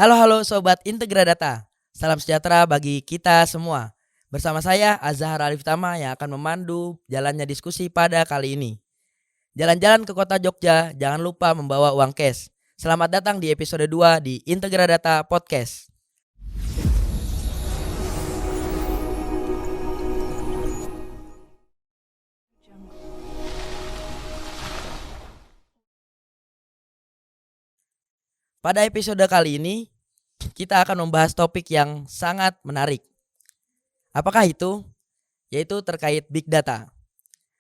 Halo Sobat Integra Data. Salam sejahtera bagi kita semua. Bersama saya Azhar Alif Tama yang akan memandu jalannya diskusi pada kali ini. Jalan-jalan ke kota Jogja, jangan lupa membawa uang cash. Selamat datang di episode 2 di Integra Data Podcast. Pada episode kali ini, kita akan membahas topik yang sangat menarik. Apakah itu? Yaitu terkait Big Data.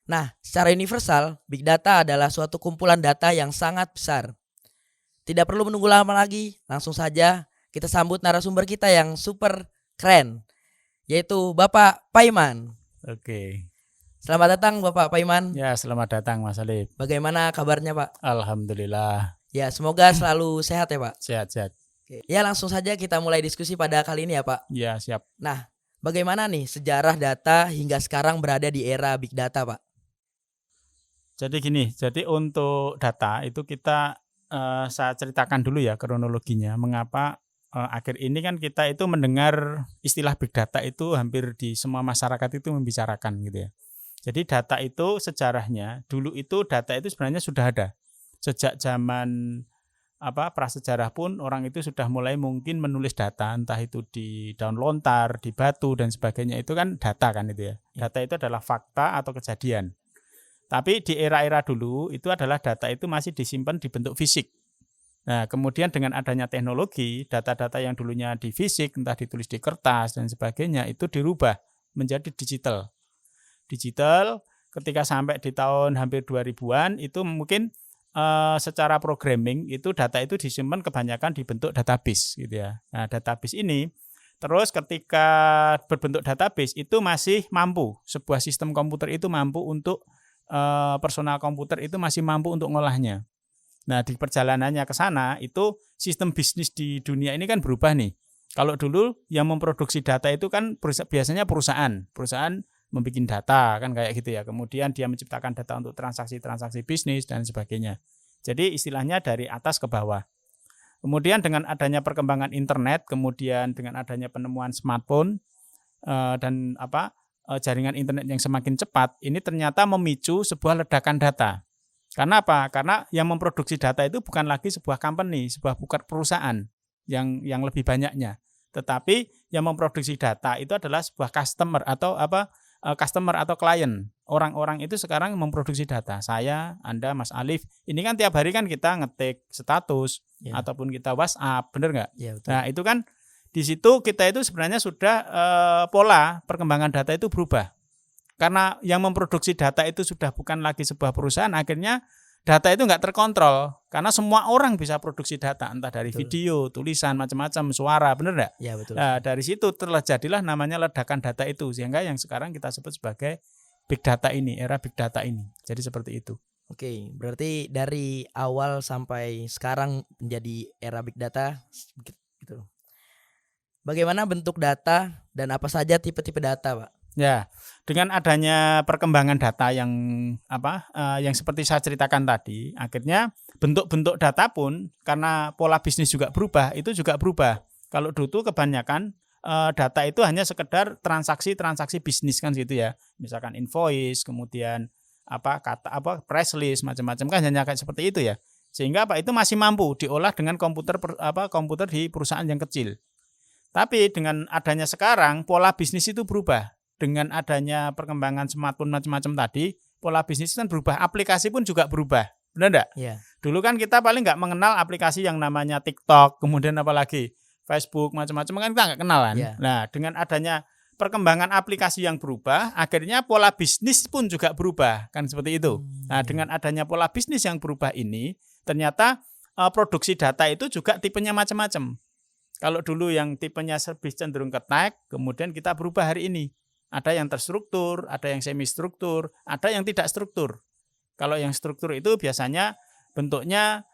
Nah, secara universal, Big Data adalah suatu kumpulan data yang sangat besar. Tidak perlu menunggu lama lagi, langsung saja kita sambut narasumber kita yang super keren, yaitu Bapak Paiman. Oke. Selamat datang Bapak Paiman. Ya, selamat datang Mas Alif. Bagaimana kabarnya Pak? Alhamdulillah. Ya, semoga selalu sehat ya Pak. Sehat-sehat. Ya, langsung saja kita mulai diskusi pada kali ini ya Pak. Ya, siap. Nah, bagaimana nih sejarah data hingga sekarang berada di era Big Data Pak? Jadi gini, untuk data itu saya ceritakan dulu ya kronologinya. Mengapa akhir ini kan kita itu mendengar istilah Big Data itu hampir di semua masyarakat itu membicarakan gitu ya. Jadi data itu sejarahnya, dulu itu data itu sebenarnya sudah ada. Sejak zaman prasejarah pun orang itu sudah mulai mungkin menulis data, entah itu di daun lontar, di batu dan sebagainya, itu kan data kan itu ya. Data itu adalah fakta atau kejadian. Tapi di era-era dulu itu adalah data itu masih disimpan di bentuk fisik. Nah, kemudian dengan adanya teknologi, data-data yang dulunya di fisik, entah ditulis di kertas dan sebagainya, itu dirubah menjadi digital. Digital ketika sampai di tahun hampir 2000-an itu mungkin secara programming itu data itu disimpan kebanyakan di bentuk database gitu ya. Nah, database ini terus ketika berbentuk database itu masih mampu, sebuah sistem komputer itu mampu untuk personal komputer itu masih mampu untuk ngolahnya. Nah, di perjalanannya ke sana itu sistem bisnis di dunia ini kan berubah nih. Kalau dulu yang memproduksi data itu kan biasanya perusahaan membuat data kan kayak gitu ya. Kemudian dia menciptakan data untuk transaksi-transaksi bisnis dan sebagainya. Jadi istilahnya dari atas ke bawah. Kemudian dengan adanya perkembangan internet, kemudian dengan adanya penemuan smartphone dan jaringan internet yang semakin cepat, ini ternyata memicu sebuah ledakan data. Karena apa? Karena yang memproduksi data itu bukan lagi sebuah company, sebuah perusahaan yang lebih banyaknya. Tetapi yang memproduksi data itu adalah sebuah customer atau klien. Orang-orang itu sekarang memproduksi data. Saya, Anda, Mas Alif, ini kan tiap hari kan kita ngetik status ataupun kita WhatsApp, benar nggak? Ya, betul. Nah, itu kan di situ kita itu sebenarnya sudah pola perkembangan data itu berubah. Karena yang memproduksi data itu sudah bukan lagi sebuah perusahaan, akhirnya data itu nggak terkontrol. Karena semua orang bisa produksi data, entah dari video, tulisan, macam-macam, suara, benar nggak? Ya, betul. Nah, dari situ terjadilah namanya ledakan data itu, sehingga yang sekarang kita sebut sebagai Big Data ini, era Big Data ini. Jadi seperti itu. Oke, berarti dari awal sampai sekarang menjadi era Big Data gitu. Bagaimana bentuk data dan apa saja tipe-tipe data, Pak? Ya, dengan adanya perkembangan data yang seperti saya ceritakan tadi, akhirnya bentuk-bentuk data pun karena pola bisnis juga berubah, itu juga berubah. Kalau dulu kebanyakan data itu hanya sekedar transaksi bisnis kan gitu ya. Misalkan invoice, kemudian press list, macam-macam kan hanya kayak seperti itu ya. Sehingga itu masih mampu diolah dengan komputer di perusahaan yang kecil. Tapi dengan adanya sekarang pola bisnis itu berubah. Dengan adanya perkembangan smartphone macam-macam tadi, pola bisnis kan berubah, aplikasi pun juga berubah. Benar enggak? Iya. Dulu kan kita paling enggak mengenal aplikasi yang namanya TikTok, kemudian apalagi Facebook macam-macam kan kita enggak kenal kan. Yeah. Nah, dengan adanya perkembangan aplikasi yang berubah, akhirnya pola bisnis pun juga berubah, kan seperti itu. Nah, dengan adanya pola bisnis yang berubah ini, ternyata produksi data itu juga tipenya macam-macam. Kalau dulu yang tipenya lebih cenderung ke tag, kemudian kita berubah hari ini. Ada yang terstruktur, ada yang semi struktur, ada yang tidak struktur. Kalau yang struktur itu biasanya bentuknya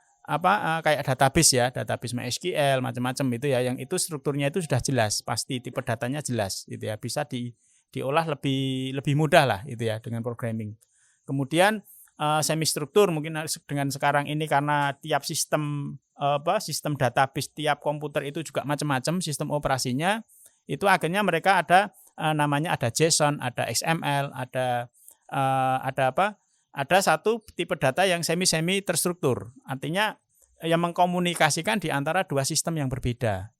kayak database ya, database MySQL macam-macam itu ya, yang itu strukturnya itu sudah jelas, pasti tipe datanya jelas gitu ya, bisa diolah lebih mudah lah itu ya dengan programming. Kemudian semi struktur mungkin dengan sekarang ini karena tiap sistem sistem database tiap komputer itu juga macam-macam sistem operasinya. Itu akhirnya mereka ada namanya ada JSON, ada XML, ada satu tipe data yang semi terstruktur. Artinya yang mengkomunikasikan di antara dua sistem yang berbeda.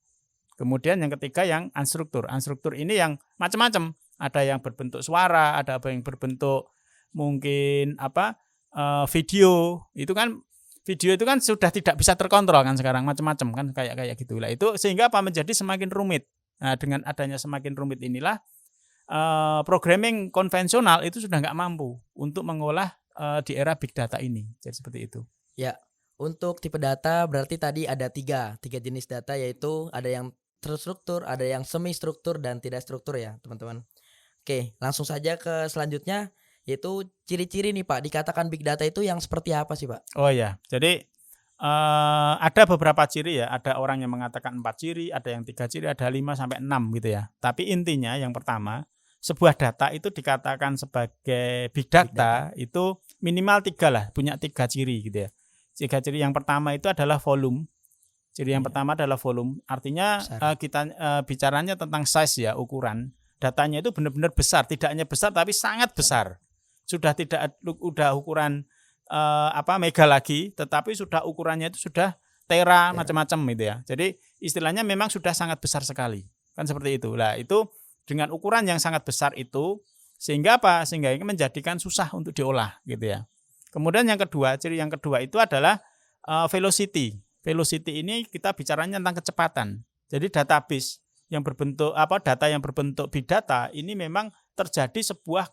Kemudian yang ketiga yang unstruktur. Unstruktur ini yang macam-macam. Ada yang berbentuk suara, ada yang berbentuk mungkin video. Video itu kan sudah tidak bisa terkontrol kan sekarang, macam-macam kan kayak gitu lah. Itu sehingga menjadi semakin rumit. Nah, dengan adanya semakin rumit inilah programming konvensional itu sudah nggak mampu untuk mengolah di era big data ini. Jadi seperti itu. Ya, untuk tipe data berarti tadi ada tiga jenis data, yaitu ada yang terstruktur, ada yang semi struktur dan tidak struktur ya teman-teman. Oke, langsung saja ke selanjutnya, yaitu ciri-ciri nih Pak, dikatakan big data itu yang seperti apa sih Pak? Oh ya, jadi ada beberapa ciri ya. Ada orang yang mengatakan 4 ciri, ada yang 3 ciri, ada 5 sampai 6 gitu ya. Tapi intinya yang pertama, sebuah data itu dikatakan sebagai big data itu minimal 3 lah, punya 3 ciri gitu ya. 3 ciri yang pertama itu adalah volume. Ciri yang pertama adalah volume. Artinya kita bicaranya tentang size ya, ukuran. Datanya itu benar-benar besar, tidak hanya besar tapi sangat besar. Sudah tidak udah ukuran mega lagi, tetapi sudah ukurannya itu sudah tera macam-macam gitu ya. Jadi istilahnya memang sudah sangat besar sekali. Kan seperti itu. Lah, itu dengan ukuran yang sangat besar itu sehingga Sehingga ini menjadikan susah untuk diolah gitu ya. Kemudian ciri yang kedua itu adalah velocity. Velocity ini kita bicaranya tentang kecepatan. Jadi database yang berbentuk data yang berbentuk big data ini memang terjadi sebuah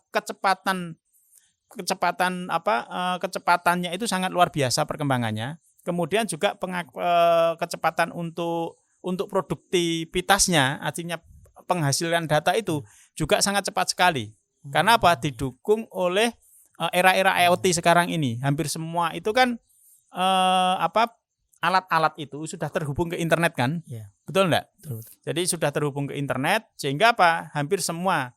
kecepatannya itu sangat luar biasa perkembangannya. Kemudian juga kecepatan untuk produktivitasnya, artinya penghasilan data itu juga sangat cepat sekali. Karena didukung oleh era-era IoT sekarang ini. Hampir semua itu kan alat-alat itu sudah terhubung ke internet kan? Ya. Betul enggak? Betul. Jadi sudah terhubung ke internet sehingga hampir semua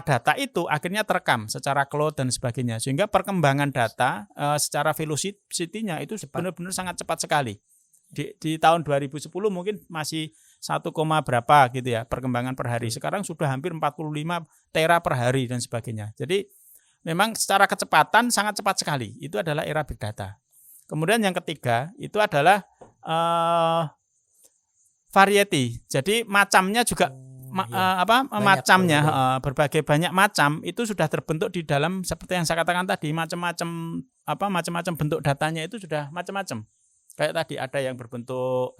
data itu akhirnya terekam secara cloud dan sebagainya. Sehingga perkembangan data secara velocity-nya itu benar-benar sangat cepat sekali. Di tahun 2010 mungkin masih 1, berapa gitu ya perkembangan per hari. Sekarang sudah hampir 45 tera per hari dan sebagainya. Jadi memang secara kecepatan sangat cepat sekali. Itu adalah era big data. Kemudian yang ketiga itu adalah variety. Jadi macamnya juga macamnya berbagai banyak macam itu sudah terbentuk di dalam seperti yang saya katakan tadi, macam-macam bentuk datanya itu sudah macam-macam. Kayak tadi ada yang berbentuk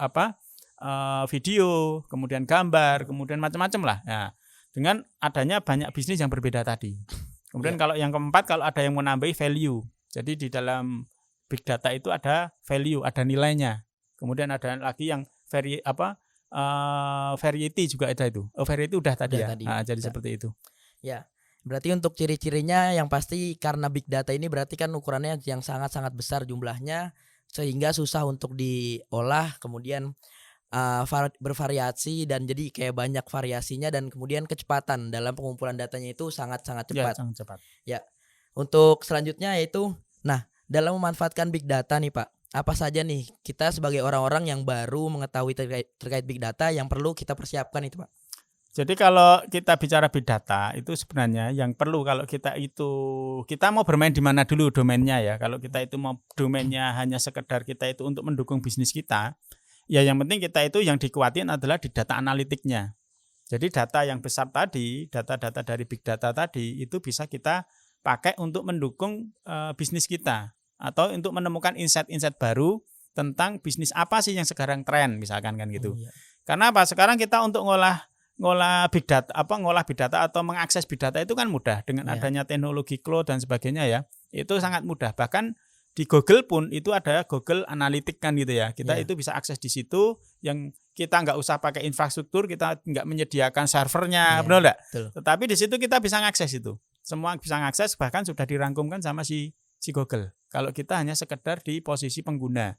video, kemudian gambar, kemudian macam-macam lah. Nah, dengan adanya banyak bisnis yang berbeda tadi. Kemudian kalau yang keempat, kalau ada yang mau nambahi value. Jadi di dalam big data itu ada value, ada nilainya. Kemudian ada lagi yang variety juga ada itu. Variety udah tadi ya. Jadi seperti itu. Ya. Berarti untuk ciri-cirinya yang pasti karena big data ini berarti kan ukurannya yang sangat-sangat besar jumlahnya sehingga susah untuk diolah, kemudian bervariasi dan jadi kayak banyak variasinya dan kemudian kecepatan dalam pengumpulan datanya itu sangat-sangat cepat. Ya, sangat cepat. Ya. Untuk selanjutnya yaitu dalam memanfaatkan big data nih Pak, apa saja nih kita sebagai orang-orang yang baru mengetahui terkait big data yang perlu kita persiapkan itu Pak? Jadi kalau kita bicara big data itu sebenarnya yang perlu kalau kita mau bermain di mana dulu domainnya ya. Kalau kita itu mau domainnya hanya sekedar kita itu untuk mendukung bisnis kita, ya yang penting kita itu yang dikuatin adalah di data analitiknya. Jadi data yang besar tadi, data-data dari big data tadi itu bisa kita pakai untuk mendukung bisnis kita. Atau untuk menemukan insight-insight baru tentang bisnis apa sih yang sekarang tren misalkan kan gitu. Karena sekarang kita untuk ngolah big data atau mengakses big data itu kan mudah dengan adanya teknologi cloud dan sebagainya ya. Itu sangat mudah. Bahkan di Google pun itu ada Google Analytics kan gitu ya. Kita itu bisa akses di situ yang kita nggak usah pakai infrastruktur, kita nggak menyediakan servernya, benar enggak? Tetapi di situ kita bisa mengakses itu. Semua bisa mengakses, bahkan sudah dirangkumkan sama si Google. Kalau kita hanya sekedar di posisi pengguna,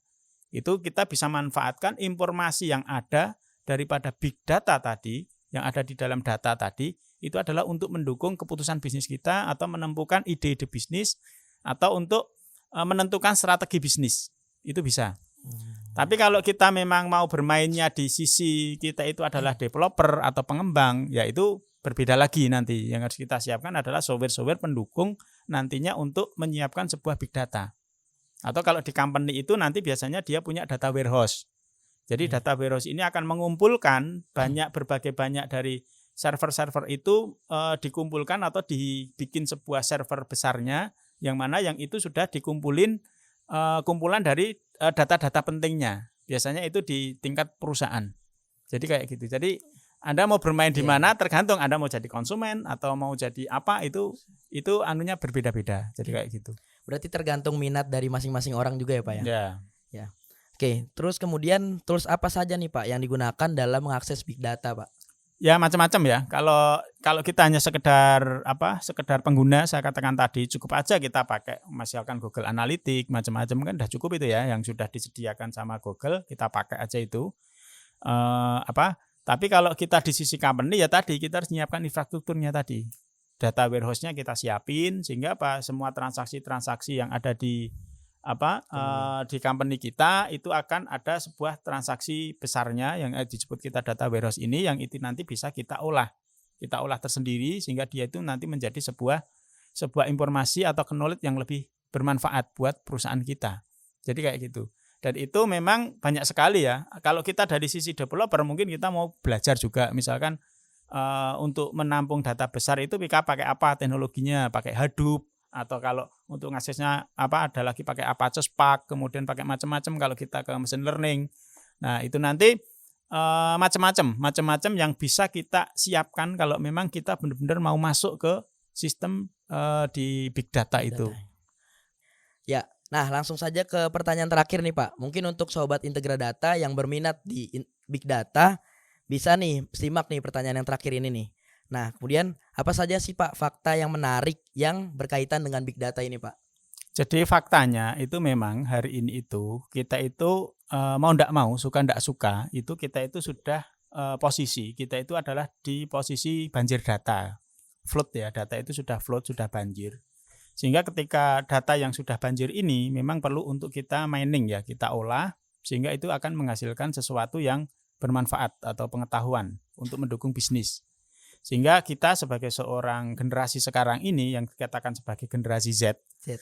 itu kita bisa manfaatkan informasi yang ada daripada big data tadi, yang ada di dalam data tadi, itu adalah untuk mendukung keputusan bisnis kita atau menemukan ide-ide bisnis atau untuk menentukan strategi bisnis. Itu bisa. Tapi kalau kita memang mau bermainnya di sisi kita itu adalah developer atau pengembang, ya itu berbeda lagi nanti. Yang harus kita siapkan adalah software-software pendukung nantinya untuk menyiapkan sebuah big data. Atau kalau di company itu nanti biasanya dia punya data warehouse. Jadi data warehouse ini akan mengumpulkan berbagai banyak dari server-server itu dikumpulkan atau dibikin sebuah server besarnya, yang mana yang itu sudah dikumpulin kumpulan dari data-data pentingnya. Biasanya itu di tingkat perusahaan. Jadi kayak gitu. Jadi Anda mau bermain di mana tergantung Anda mau jadi konsumen atau mau jadi apa, itu anunya berbeda-beda. Jadi kayak gitu. Berarti tergantung minat dari masing-masing orang juga ya Pak ya? Ya. Oke, terus kemudian tools apa saja nih Pak yang digunakan dalam mengakses big data Pak? Ya macam-macam ya. Kalau kita hanya sekedar pengguna, saya katakan tadi cukup aja kita pakai misalkan Google Analytics, macam-macam kan udah cukup itu ya, yang sudah disediakan sama Google, kita pakai aja itu. Tapi kalau kita di sisi company ya tadi kita harus menyiapkan infrastrukturnya tadi. Data warehouse-nya kita siapin sehingga semua transaksi-transaksi yang ada di di company kita itu akan ada sebuah transaksi besarnya yang disebut kita data warehouse ini, yang itu nanti bisa kita olah tersendiri sehingga dia itu nanti menjadi sebuah informasi atau knowledge yang lebih bermanfaat buat perusahaan kita. Jadi kayak gitu. Dan itu memang banyak sekali ya. Kalau kita dari sisi developer mungkin kita mau belajar juga misalkan untuk menampung data besar itu kita pakai apa teknologinya, pakai Hadoop, atau kalau untuk ngaksesnya ada lagi pakai Apache Spark, kemudian pakai macam-macam kalau kita ke machine learning. Nah, itu nanti macam-macam yang bisa kita siapkan kalau memang kita benar-benar mau masuk ke sistem di big data itu. Ya, nah langsung saja ke pertanyaan terakhir nih Pak. Mungkin untuk sobat Integradata yang berminat di big data bisa nih simak nih pertanyaan yang terakhir ini nih. Nah, kemudian apa saja sih Pak fakta yang menarik yang berkaitan dengan big data ini Pak? Jadi faktanya itu memang hari ini itu kita itu mau ndak mau, suka ndak suka, itu kita itu sudah posisi kita itu adalah di posisi banjir data. Flood ya, data itu sudah flood, sudah banjir. Sehingga ketika data yang sudah banjir ini memang perlu untuk kita mining ya, kita olah sehingga itu akan menghasilkan sesuatu yang bermanfaat atau pengetahuan untuk mendukung bisnis. Sehingga kita sebagai seorang generasi sekarang ini yang dikatakan sebagai generasi Z.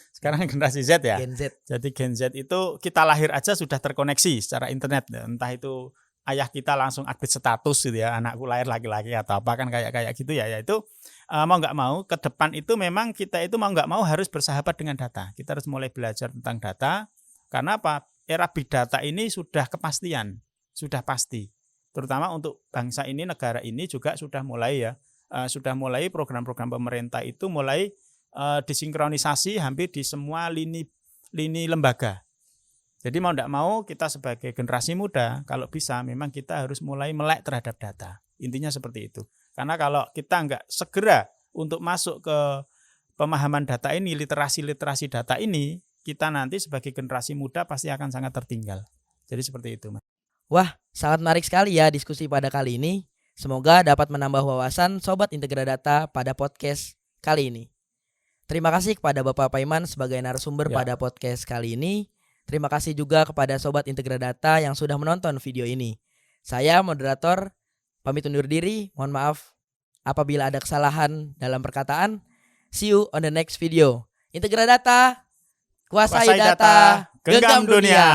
Sekarang generasi Z ya. Gen Z. Jadi Gen Z itu kita lahir aja sudah terkoneksi secara internet. Entah itu ayah kita langsung update status gitu ya, anakku lahir laki-laki atau apa kan kayak gitu ya. Itu mau nggak mau ke depan itu memang kita itu mau nggak mau harus bersahabat dengan data. Kita harus mulai belajar tentang data. Karena apa? Era big data ini sudah kepastian, sudah pasti. Terutama untuk bangsa ini, negara ini juga sudah mulai ya, sudah mulai program-program pemerintah itu mulai disinkronisasi hampir di semua lini lembaga. Jadi mau tidak mau kita sebagai generasi muda kalau bisa memang kita harus mulai melek terhadap data. Intinya seperti itu. Karena kalau kita nggak segera untuk masuk ke pemahaman data ini, literasi data ini, kita nanti sebagai generasi muda pasti akan sangat tertinggal. Jadi seperti itu, Mas. Wah, sangat menarik sekali ya diskusi pada kali ini. Semoga dapat menambah wawasan Sobat Integradata pada podcast kali ini. Terima kasih kepada Bapak Paiman sebagai narasumber pada podcast kali ini. Terima kasih juga kepada Sobat Integradata yang sudah menonton video ini. Saya moderator pamit undur diri. Mohon maaf apabila ada kesalahan dalam perkataan. See you on the next video. Integradata, kuasai data, genggam dunia.